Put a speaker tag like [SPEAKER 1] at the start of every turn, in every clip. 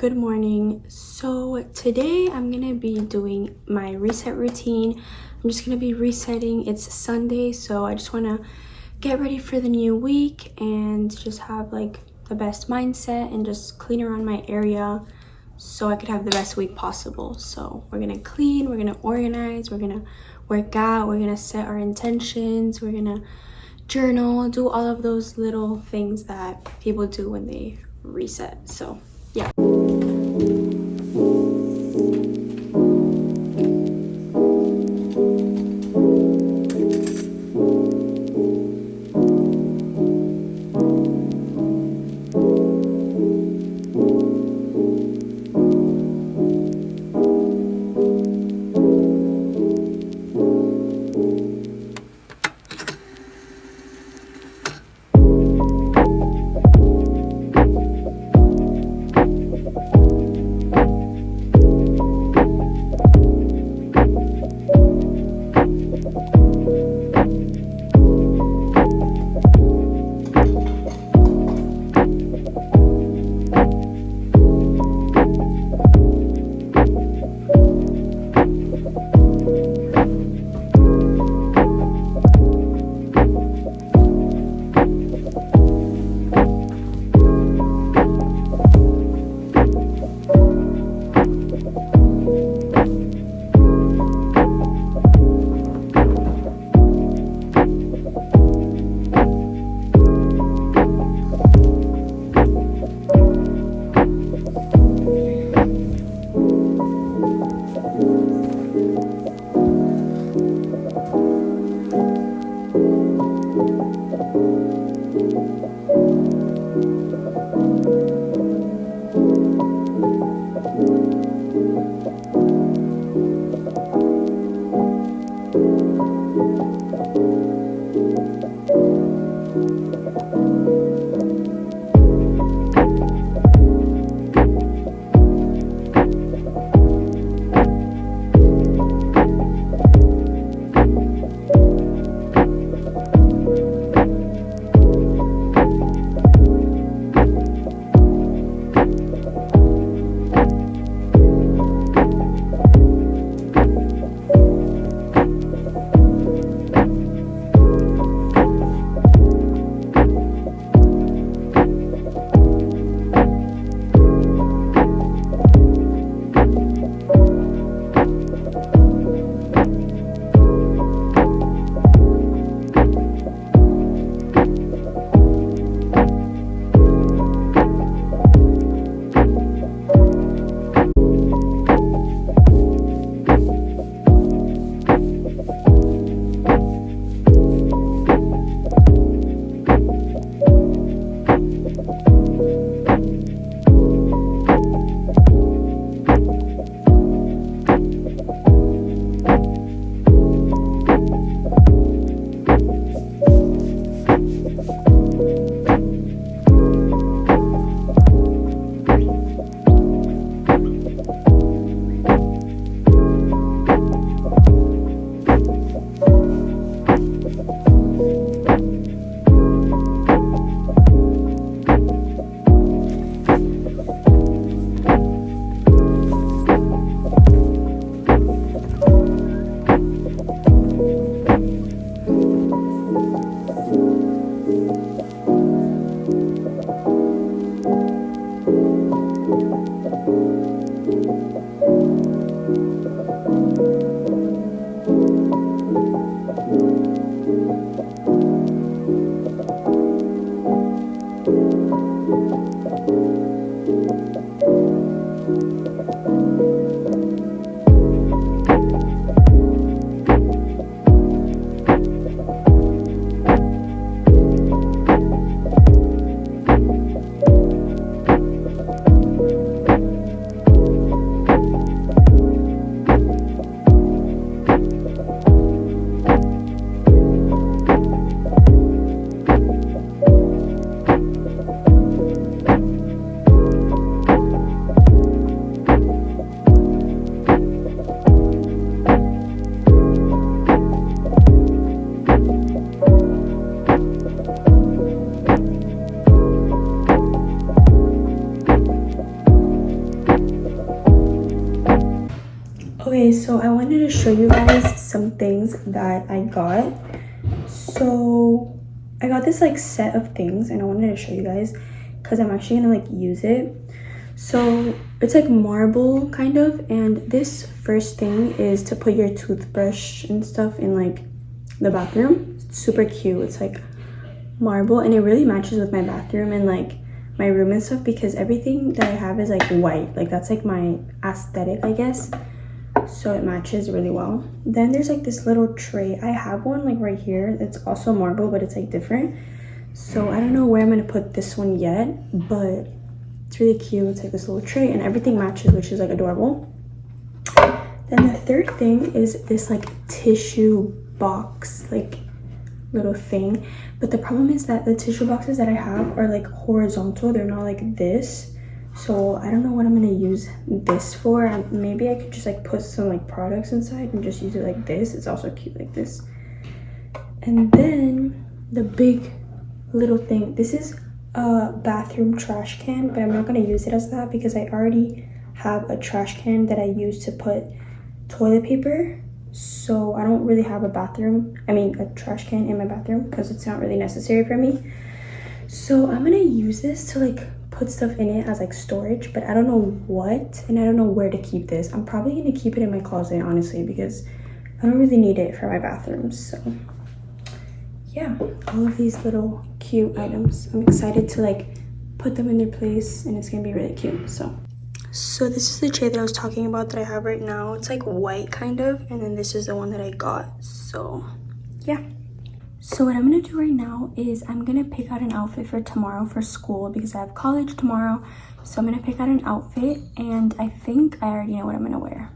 [SPEAKER 1] good morning. So today I'm gonna be doing my reset routine. I'm just gonna be resetting. It's Sunday, so I just want to get ready for the new week and just have like the best mindset and just clean around my area so I could have the best week possible. So we're gonna clean, we're gonna organize, we're gonna work out, we're gonna set our intentions, we're gonna journal, do all of those little things that people do when they reset. So yeah. Okay, so I wanted to show you guys some things that I got. So I got this like set of things and I wanted to show you guys because I'm actually gonna like use it. So it's like marble kind of, and this first thing is to put your toothbrush and stuff in like the bathroom. It's super cute. It's like marble and it really matches with my bathroom and like my room and stuff because everything that I have is like white. Like that's like my aesthetic, I guess. So it matches really well. Then there's like this little tray. I have one like right here. It's also marble, but it's like different. So I don't know where I'm gonna put this one yet, but it's really cute. It's like this little tray and everything matches, which is like adorable. Then the third thing is this like tissue box, like little thing. But the problem is that the tissue boxes that I have are like horizontal. They're not like this. So I don't know what I'm gonna use this for. Maybe I could just like put some like products inside and just use it like this. It's also cute like this. And then the big little thing, this is a bathroom trash can, but I'm not gonna use it as that because I already have a trash can that I use to put toilet paper. So I don't really have a trash can in my bathroom because it's not really necessary for me. So I'm gonna use this to like put stuff in it as like storage, but I don't know what and I don't know where to keep this. I'm probably gonna keep it in my closet, honestly, because I don't really need it for my bathroom. So yeah, all of these little cute items. I'm excited to like put them in their place and it's gonna be really cute. So this is the tray that I was talking about that I have right now. It's like white kind of, and then this is the one that I got. So yeah. So what I'm gonna do right now is I'm gonna pick out an outfit for tomorrow for school because I have college tomorrow. So I'm gonna pick out an outfit and I think I already know what I'm gonna wear.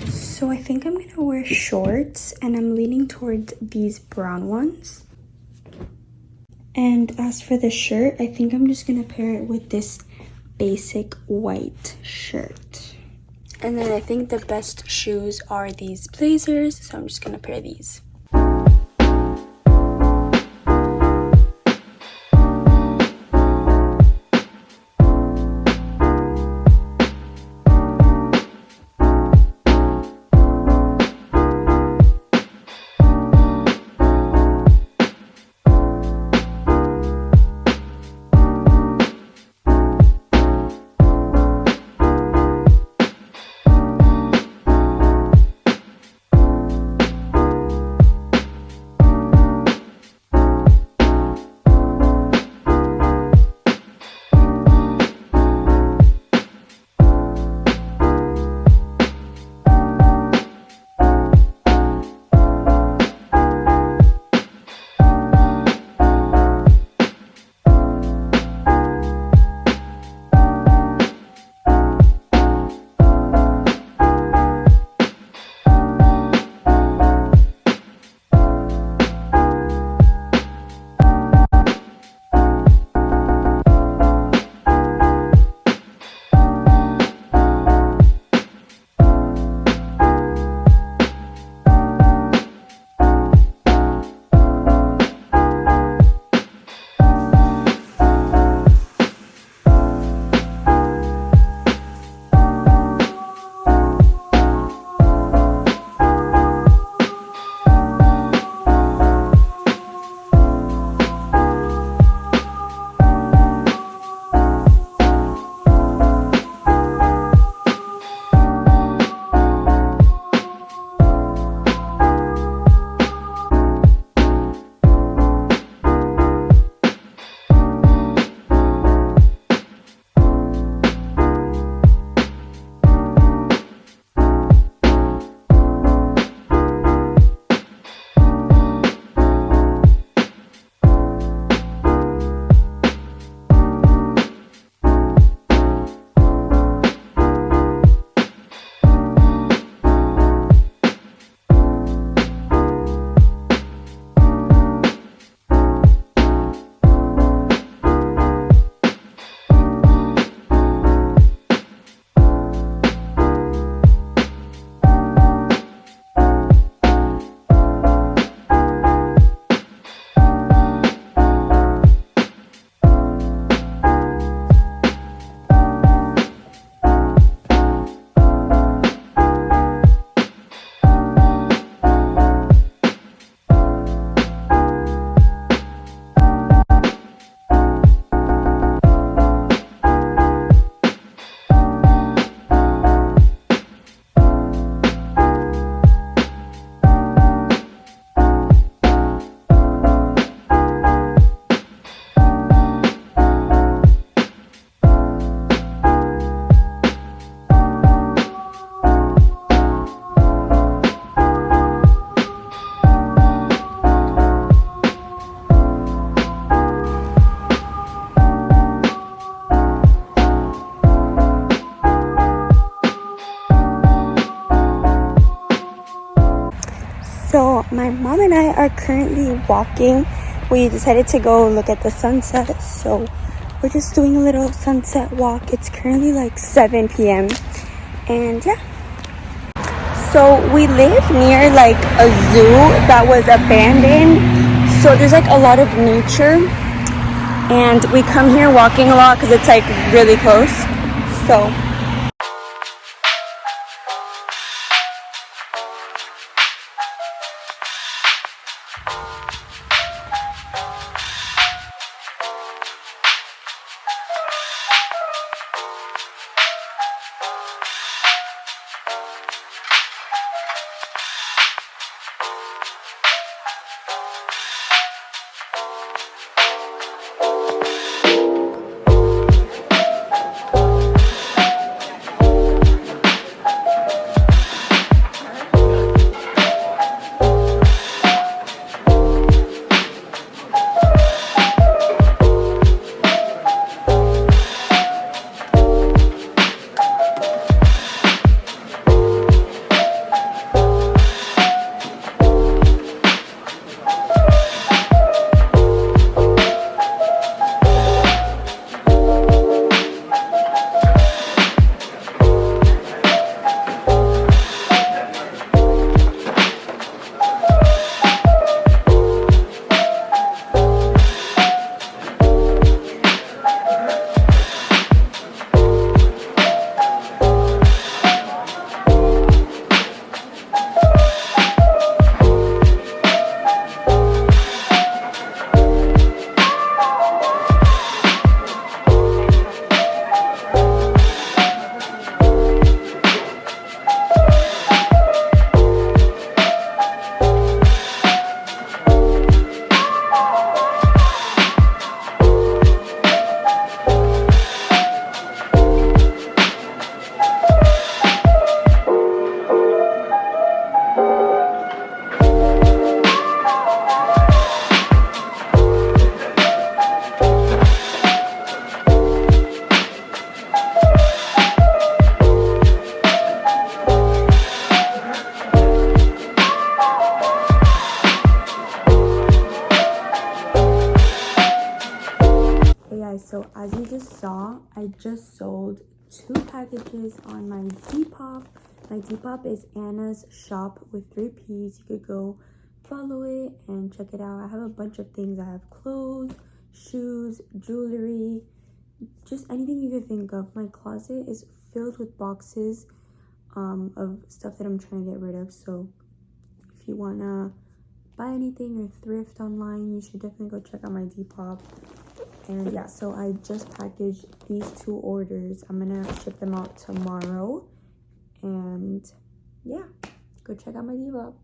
[SPEAKER 1] So I think I'm gonna wear shorts and I'm leaning towards these brown ones. And as for the shirt, I think I'm just gonna pair it with this basic white shirt. And then I think the best shoes are these blazers, so I'm just gonna pair these. my mom and I are currently walking. We decided to go look at the sunset, so we're just doing a little sunset walk. It's currently like 7 p.m. and yeah. So we live near like a zoo that was abandoned, so there's like a lot of nature, and we come here walking a lot because it's like really close. So so as you just saw, I just sold 2 packages on my Depop. My Depop is Anna's Shop with 3 P's. You could go follow it and check it out. I have a bunch of things. I have clothes, shoes, jewelry, just anything you could think of. My closet is filled with boxes of stuff that I'm trying to get rid of. So if you want to buy anything or thrift online, you should definitely go check out my Depop. And yeah, so I just packaged these 2 orders. I'm gonna ship them out tomorrow. And yeah, go check out my Depop.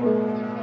[SPEAKER 1] Thank you.